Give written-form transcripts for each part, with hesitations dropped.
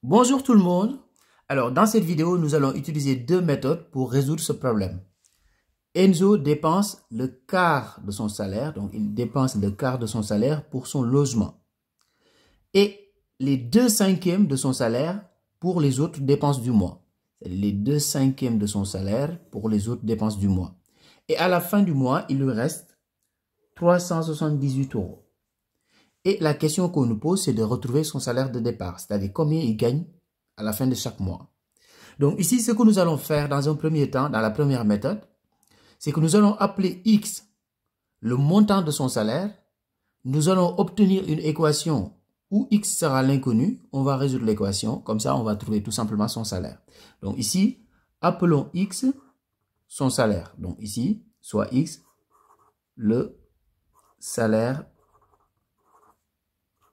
Bonjour tout le monde. Alors, dans cette vidéo, nous allons utiliser deux méthodes pour résoudre ce problème. Enzo dépense le quart de son salaire, donc il dépense le quart de son salaire pour son logement. Et les 2/5 de son salaire pour les autres dépenses du mois. C'est-à-dire les 2/5 de son salaire pour les autres dépenses du mois. Et à la fin du mois, il lui reste 378 €. Et la question qu'on nous pose, c'est de retrouver son salaire de départ, c'est-à-dire combien il gagne à la fin de chaque mois. Donc ici, ce que nous allons faire dans un premier temps, dans la première méthode, c'est que nous allons appeler X le montant de son salaire. Nous allons obtenir une équation où X sera l'inconnu. On va résoudre l'équation. Comme ça, on va trouver tout simplement son salaire. Donc ici, appelons X son salaire. Donc ici, soit X le salaire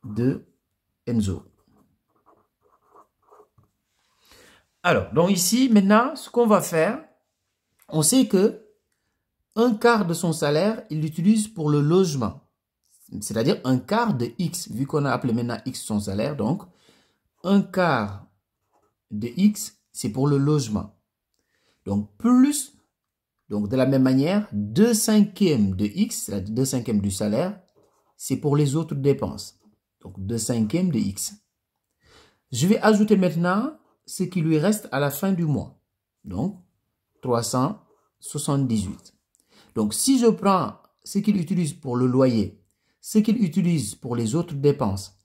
de Enzo. Alors, donc ici, maintenant, ce qu'on va faire, on sait que un quart de son salaire, il l'utilise pour le logement. C'est-à-dire un quart de X, vu qu'on a appelé maintenant X son salaire. Donc, un quart de X, c'est pour le logement. Donc, plus, donc de la même manière, 2/5 de X, c'est-à-dire 2/5 du salaire, c'est pour les autres dépenses. Donc, 2/5 de X. Je vais ajouter maintenant ce qui lui reste à la fin du mois. Donc, 378. Donc, si je prends ce qu'il utilise pour le loyer, ce qu'il utilise pour les autres dépenses,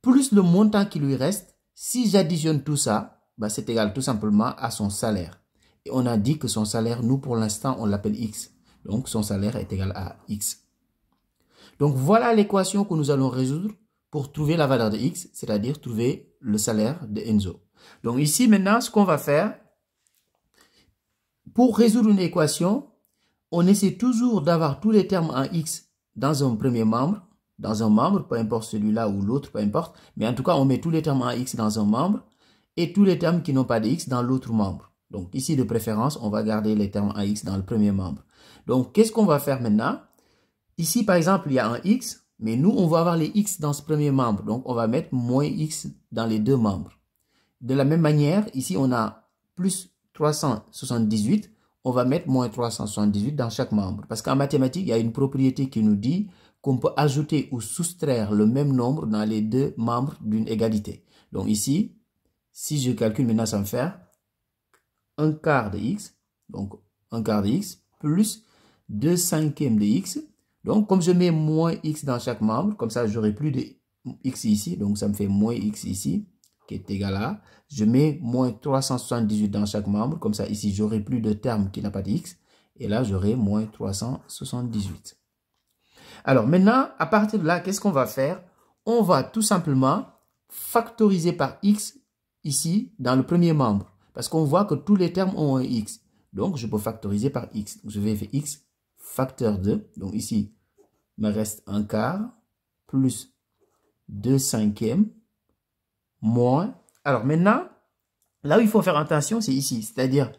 plus le montant qui lui reste, si j'additionne tout ça, c'est égal tout simplement à son salaire. Et on a dit que son salaire, nous, pour l'instant, on l'appelle X. Donc, son salaire est égal à X. Donc, voilà l'équation que nous allons résoudre pour trouver la valeur de X, c'est-à-dire trouver le salaire de Enzo. Donc ici, maintenant, ce qu'on va faire, pour résoudre une équation, on essaie toujours d'avoir tous les termes en X dans un premier membre, peu importe celui-là ou l'autre, peu importe. Mais en tout cas, on met tous les termes en X dans un membre et tous les termes qui n'ont pas de X dans l'autre membre. Donc ici, de préférence, on va garder les termes en X dans le premier membre. Donc, qu'est-ce qu'on va faire maintenant? Ici, par exemple, il y a un X. Mais nous, on va avoir les X dans ce premier membre. Donc, on va mettre moins X dans les deux membres. De la même manière, ici, on a plus 378. On va mettre moins 378 dans chaque membre. Parce qu'en mathématiques, il y a une propriété qui nous dit qu'on peut ajouter ou soustraire le même nombre dans les deux membres d'une égalité. Donc ici, si je calcule maintenant, ça va me faire un quart de X. Donc, un quart de X plus 2/5 de X. Donc, comme je mets moins X dans chaque membre, comme ça, j'aurai plus de X ici. Donc, ça me fait moins X ici, qui est égal à. Je mets moins 378 dans chaque membre. Comme ça, ici, j'aurai plus de terme qui n'a pas de X. Et là, j'aurai moins 378. Alors, maintenant, à partir de là, qu'est-ce qu'on va faire? On va tout simplement factoriser par X ici, dans le premier membre. Parce qu'on voit que tous les termes ont un X. Donc, je peux factoriser par X. Donc, je vais faire X facteur 2. Donc, ici, il me reste un quart plus 2/5 moins. Alors maintenant, là où il faut faire attention, c'est ici. C'est-à-dire,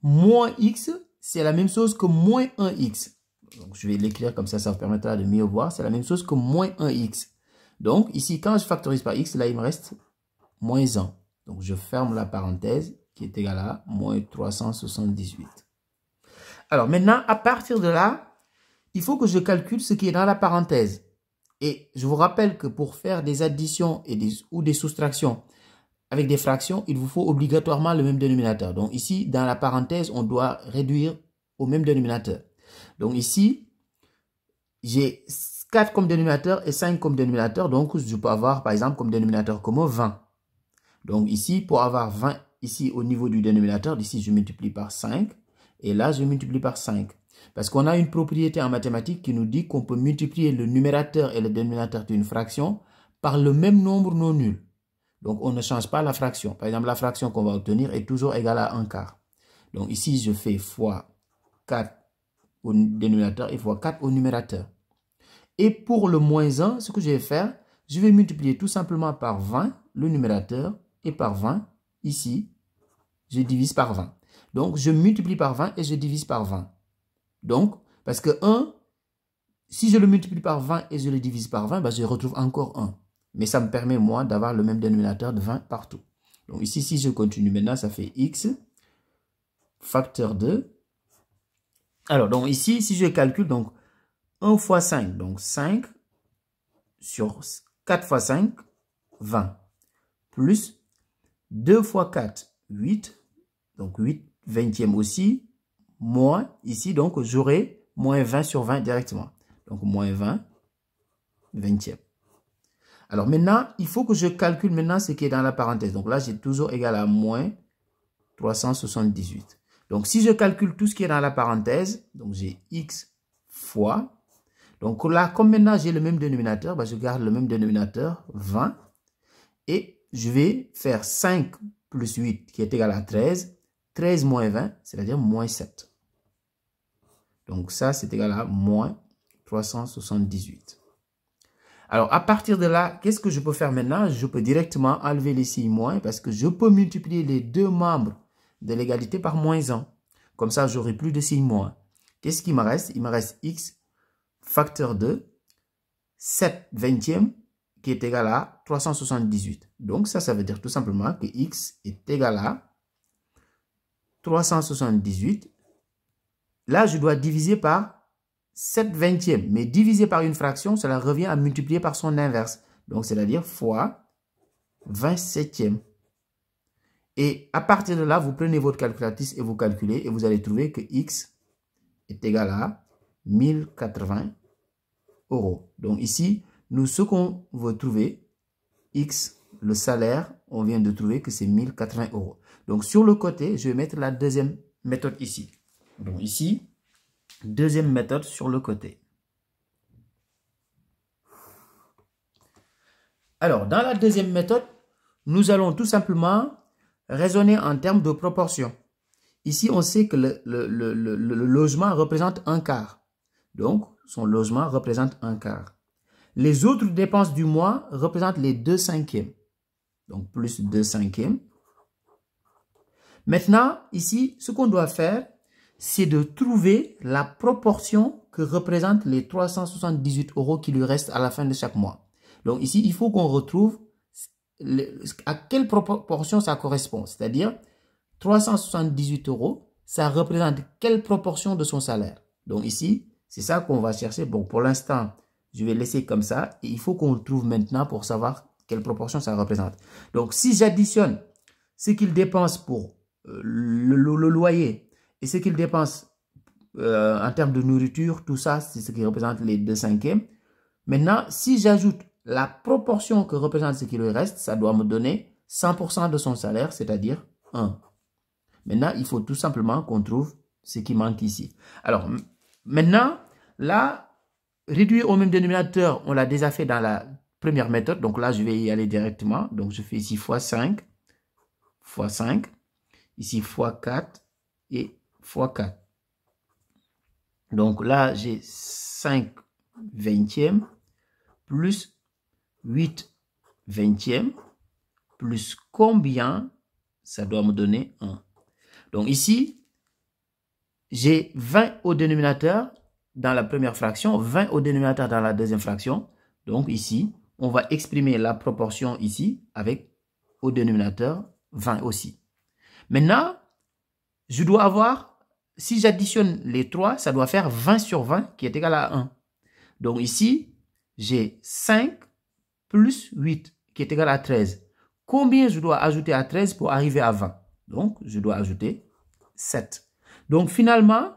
moins X, c'est la même chose que moins 1X. Donc, je vais l'écrire comme ça vous permettra de mieux voir. C'est la même chose que moins 1X. Donc, ici, quand je factorise par X, là, il me reste moins 1. Donc, je ferme la parenthèse qui est égale à moins 378. Alors maintenant, à partir de là, il faut que je calcule ce qui est dans la parenthèse. Et je vous rappelle que pour faire des additions ou des soustractions avec des fractions, il vous faut obligatoirement le même dénominateur. Donc ici, dans la parenthèse, on doit réduire au même dénominateur. Donc ici, j'ai 4 comme dénominateur et 5 comme dénominateur. Donc je peux avoir par exemple comme dénominateur commun 20. Donc ici, pour avoir 20 ici au niveau du dénominateur, ici je multiplie par 5. Et là, je multiplie par 5. Parce qu'on a une propriété en mathématiques qui nous dit qu'on peut multiplier le numérateur et le dénominateur d'une fraction par le même nombre non nul. Donc, on ne change pas la fraction. Par exemple, la fraction qu'on va obtenir est toujours égale à un quart. Donc, ici, je fais fois 4 au dénominateur et fois 4 au numérateur. Et pour le moins 1, ce que je vais faire, je vais multiplier tout simplement par 20 le numérateur et par 20 ici, je divise par 20. Donc, je multiplie par 20 et je divise par 20. Donc, parce que 1, si je le multiplie par 20 et je le divise par 20, je retrouve encore 1. Mais ça me permet, moi, d'avoir le même dénominateur de 20 partout. Donc ici, si je continue maintenant, ça fait x facteur 2. Alors, donc ici, si je calcule, donc 1 fois 5, donc 5 sur 4 fois 5, 20. Plus 2 fois 4, 8. Donc 8 vingtième aussi. Moins, ici, donc j'aurai moins 20 sur 20 directement. Donc moins 20 vingtième. Alors maintenant, il faut que je calcule maintenant ce qui est dans la parenthèse. Donc là, j'ai toujours égal à moins 378. Donc si je calcule tout ce qui est dans la parenthèse, donc j'ai x fois. Donc là, comme maintenant j'ai le même dénominateur, ben je garde le même dénominateur, 20. Et je vais faire 5 plus 8 qui est égal à 13. 13 moins 20, c'est-à-dire moins 7. Donc ça, c'est égal à moins 378. Alors, à partir de là, qu'est-ce que je peux faire maintenant? Je peux directement enlever les signes moins parce que je peux multiplier les deux membres de l'égalité par moins 1. Comme ça, j'aurai plus de signes moins. Qu'est-ce qui me reste? Il me reste x facteur 2, 7 vingtième, qui est égal à 378. Donc, ça veut dire tout simplement que x est égal à 378. Là, je dois diviser par 7 vingtièmes. Mais diviser par une fraction, cela revient à multiplier par son inverse. Donc, c'est-à-dire fois 27e. Et à partir de là, vous prenez votre calculatrice et vous calculez et vous allez trouver que x est égal à 1080 euros. Donc ici, nous, ce qu'on veut trouver, x, le salaire, on vient de trouver que c'est 1080 euros. Donc sur le côté, je vais mettre la deuxième méthode ici. Donc ici, deuxième méthode sur le côté. Alors, dans la deuxième méthode, nous allons tout simplement raisonner en termes de proportion. Ici, on sait que le logement représente un quart. Donc, son logement représente un quart. Les autres dépenses du mois représentent les 2 cinquièmes. Donc, plus 2 cinquièmes. Maintenant, ici, ce qu'on doit faire, c'est de trouver la proportion que représentent les 378 euros qui lui restent à la fin de chaque mois. Donc, ici, il faut qu'on retrouve à quelle proportion ça correspond. C'est-à-dire, 378 euros, ça représente quelle proportion de son salaire. Donc ici, c'est ça qu'on va chercher. Bon, pour l'instant, je vais laisser comme ça. Et il faut qu'on le trouve maintenant pour savoir quelle proportion ça représente. Donc, si j'additionne ce qu'il dépense pour le loyer et ce qu'il dépense en termes de nourriture, tout ça, c'est ce qui représente les 2 cinquièmes. Maintenant, si j'ajoute la proportion que représente ce qui lui reste, ça doit me donner 100% de son salaire, c'est-à-dire 1. Maintenant, il faut tout simplement qu'on trouve ce qui manque ici. Alors, maintenant, là, réduire au même dénominateur, on l'a déjà fait dans la première méthode. Donc là, je vais y aller directement. Donc, je fais ici fois 5, fois 5. Ici, fois 4 et fois 4. Donc là, j'ai 5 vingtièmes plus 8 vingtièmes plus combien? Ça doit me donner 1. Donc ici, j'ai 20 au dénominateur dans la première fraction, 20 au dénominateur dans la deuxième fraction. Donc ici, on va exprimer la proportion ici avec au dénominateur 20 aussi. Maintenant, je dois avoir, si j'additionne les 3, ça doit faire 20 sur 20 qui est égal à 1. Donc ici, j'ai 5 plus 8 qui est égal à 13. Combien je dois ajouter à 13 pour arriver à 20? Donc, je dois ajouter 7. Donc, finalement,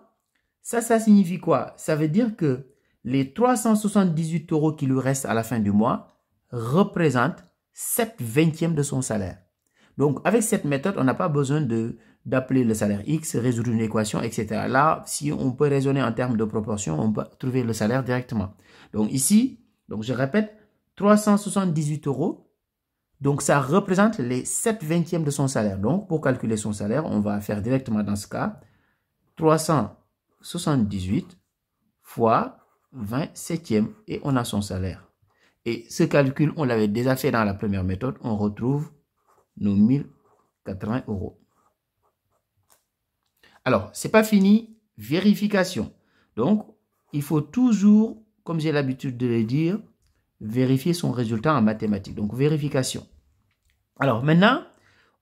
ça signifie quoi? Ça veut dire que les 378 euros qui lui restent à la fin du mois représentent 7 vingtièmes de son salaire. Donc, avec cette méthode, on n'a pas besoin d'appeler le salaire X, résoudre une équation, etc. Là, si on peut raisonner en termes de proportion, on peut trouver le salaire directement. Donc, ici, donc je répète, 378 euros. Donc, ça représente les 7 vingtièmes de son salaire. Donc, pour calculer son salaire, on va faire directement dans ce cas 378 fois 27e et on a son salaire. Et ce calcul, on l'avait déjà fait dans la première méthode. On retrouve nos 1080 euros. Alors, ce n'est pas fini. Vérification. Donc, il faut toujours, comme j'ai l'habitude de le dire, vérifier son résultat en mathématiques. Donc, vérification. Alors, maintenant,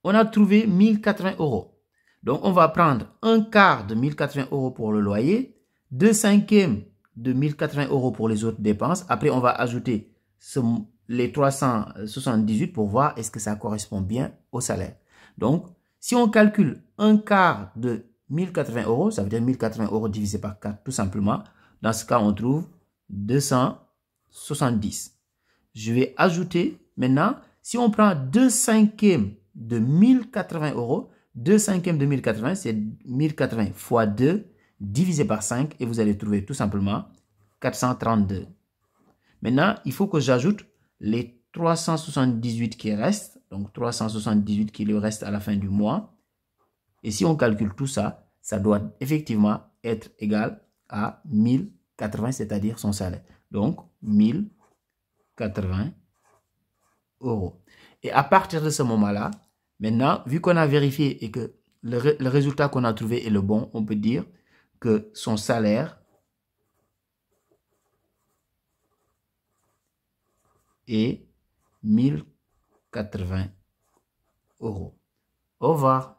on a trouvé 1080 euros. Donc, on va prendre un quart de 1080 euros pour le loyer, 2/5 de 1080 euros pour les autres dépenses. Après, on va ajouter les 378 pour voir est-ce que ça correspond bien au salaire. Donc, si on calcule un quart de 1080 euros, ça veut dire 1080 euros divisé par 4 tout simplement. Dans ce cas, on trouve 270. Je vais ajouter maintenant, si on prend 2/5 de 1080 euros, 2/5 de 1080, c'est 1080 fois 2 divisé par 5 et vous allez trouver tout simplement 432. Maintenant, il faut que j'ajoute les 378 qui restent, donc 378 qui lui restent à la fin du mois. Et si on calcule tout ça, ça doit effectivement être égal à 1080, c'est-à-dire son salaire. Donc, 1080 euros. Et à partir de ce moment-là, maintenant, vu qu'on a vérifié et que le résultat qu'on a trouvé est le bon, on peut dire que son salaire est 1080 euros. Au revoir.